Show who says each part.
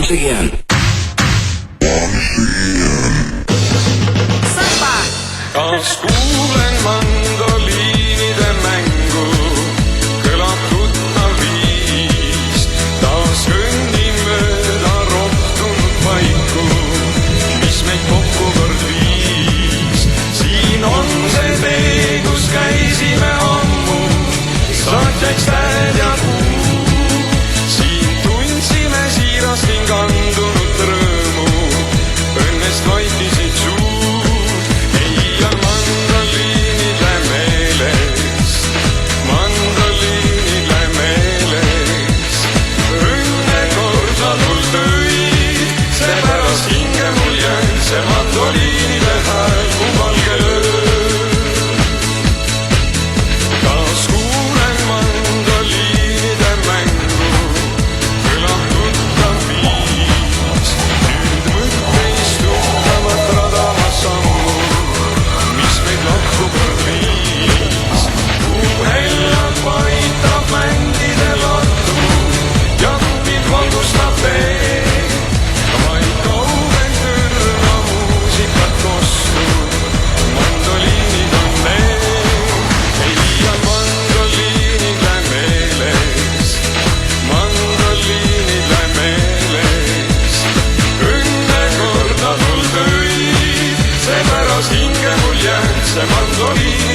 Speaker 1: Once again.
Speaker 2: Taas kuulen mandoliinide mängu, kõlab tuttav viis. Taas kõnnin mööda rohtunud paiku, mis meid kokku kord viis. Siin on see tee, kus käisime ammu, saatjaks tähed ja kuu. Siin tundsime siirast ning andunud rõõmu, õnnest vaikisid suu. See mandoliinide hääl kui valge öö. Taas kuulen mandoliinide mängu, kõlab tuttav viis. Nüüd mõtteist tuttavat radama sammu, mis meid lahku kord viis. Kuu hellalt paitab mändide lattu ja mind valgustab tee. Hinge mul jäänud see mandoliin.